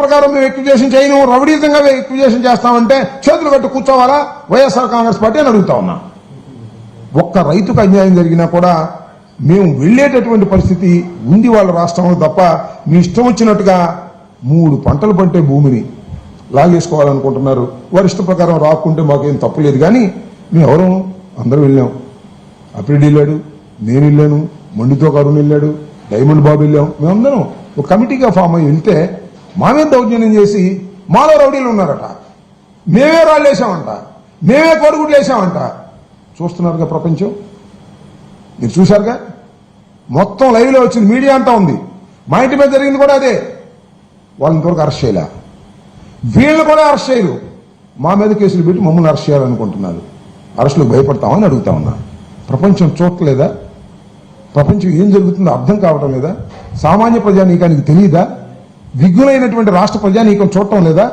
ప్రకారం మేము ఎక్విజేషన్ చేయను, రౌడీతంగా ఎక్విజేషన్ చేస్తామంటే చేతులు కట్టు కూర్చోవాలా వైఎస్ఆర్ కాంగ్రెస్ పార్టీ అని అడుగుతా ఉన్నా. ఒక్క రైతుకు అన్యాయం జరిగినా కూడా మేము వెళ్లేటటువంటి పరిస్థితి ఉంది వాళ్ళ రాష్ట్రంలో తప్ప మీ ఇష్టం వచ్చినట్టుగా 3 పంటలు పంటే భూమిని లాగేసుకోవాలనుకుంటున్నారు. వారి ఇష్ట ప్రకారం రాకుంటే మాకేం తప్పులేదు. కానీ మేము ఎవరు అందరూ వెళ్ళాం. అప్రిడి వెళ్ళాడు, నేను వెళ్ళాను, మండితో కరుణ్ వెళ్ళాడు, డైమండ్ బాబు వెళ్ళాం. మేమందరం ఒక కమిటీగా ఫామ్ అయ్యి వెళ్తే మా మీద దౌర్జన్యం చేసి మాలో రౌడీలు ఉన్నారట, మేమే రాళ్ళు వేసామంట, మేమే కోడిగుడ్లు వేసామంట. చూస్తున్నారుగా ప్రపంచం, మీరు చూశారుగా, మొత్తం లైవ్ లో వచ్చింది, మీడియా అంతా ఉంది. మా ఇంటి మీద జరిగింది కూడా అదే. వాళ్ళని ఇంతవరకు అరెస్ట్ చేయలే, వీళ్ళని కూడా అరెస్ట్ చేయరు. మా మీద కేసులు పెట్టి మమ్మల్ని అరెస్ట్ చేయాలనుకుంటున్నారు. అరెస్టులకు భయపడతామని అడుగుతా ఉన్నా. ప్రపంచం చూడలేదా? ప్రపంచం ఏం జరుగుతుందో అర్థం కావటం లేదా? సామాన్య ప్రజానీకానికి తెలియదా? విఘ్నులైనటువంటి రాష్ట్ర ప్రజానీకం చూడటం లేదా?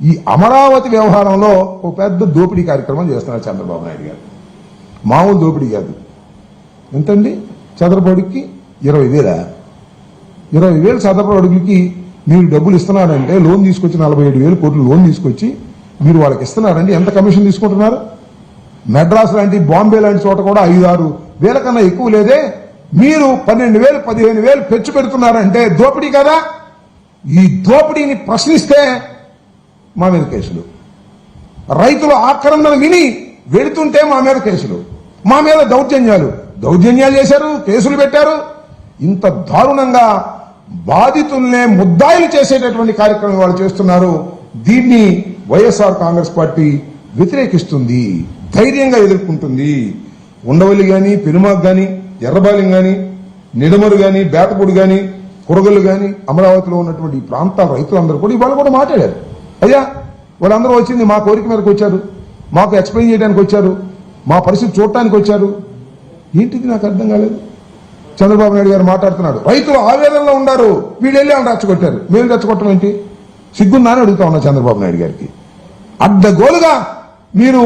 ఈ అమరావతి వ్యవహారంలో ఒక పెద్ద దోపిడీ కార్యక్రమం చేస్తున్నారు చంద్రబాబు నాయుడు గారు. మామూలు దోపిడీ కాదు. ఎంతండి చదరపు అడుగుకి 20,000. 20,000 చదరపు అడుగులకి మీరు డబ్బులు ఇస్తున్నారంటే, లోన్ తీసుకొచ్చి 47,000 కోట్లు లోన్ తీసుకొచ్చి మీరు వాళ్ళకి ఇస్తున్నారండి. ఎంత కమిషన్ తీసుకుంటున్నారు? మెడ్రాస్ లాంటి, బాంబే లాంటి చోట కూడా 5-6 వేల కన్నా ఎక్కువ లేదే. మీరు 12,000 15,000 పెంచి పెడుతున్నారంటే దోపిడీ కదా? ఈ దోపిడీని ప్రశ్నిస్తే మా మీద కేసులు, రైతులు ఆక్రందన విని వెళుతుంటే మా మీద కేసులు, మా మీద దౌర్జన్యాలు చేశారు, కేసులు పెట్టారు. ఇంత దారుణంగా బాధితుల్నే ముద్దాయిలు చేసేటటువంటి కార్యక్రమం వాళ్ళు చేస్తున్నారు. దీన్ని వైఎస్ఆర్ కాంగ్రెస్ పార్టీ వ్యతిరేకిస్తుంది, ధైర్యంగా ఎదుర్కొంటుంది. ఉండవల్లి గాని, పెనుమాక్ గాని, ఎర్రబాలెం గాని, నిడమరు గాని, బేతపూడి గాని, కురగల్లు గాని, అమరావతిలో ఉన్నటువంటి ఈ ప్రాంతాల రైతులందరూ కూడా ఇవాళ కూడా మాట్లాడారు. అయ్యా, వాళ్ళందరూ వచ్చింది మా కోరిక మేరకు వచ్చారు, మాకు ఎక్స్ప్లెయిన్ చేయడానికి వచ్చారు, మా పరిస్థితి చూడటానికి వచ్చారు. ఏంటిది నాకు అర్థం కాలేదు. చంద్రబాబు నాయుడు గారు మాట్లాడుతున్నాడు, రైతులు ఆవేదనలో ఉన్నారు, వీళ్ళు వెళ్ళి వాళ్ళు రెచ్చగొట్టారు. మేము రెచ్చగొట్టడం ఏంటి? సిగ్గుందా అని అడుగుతా ఉన్నా చంద్రబాబు నాయుడు గారికి. అడ్డగోలుగా మీరు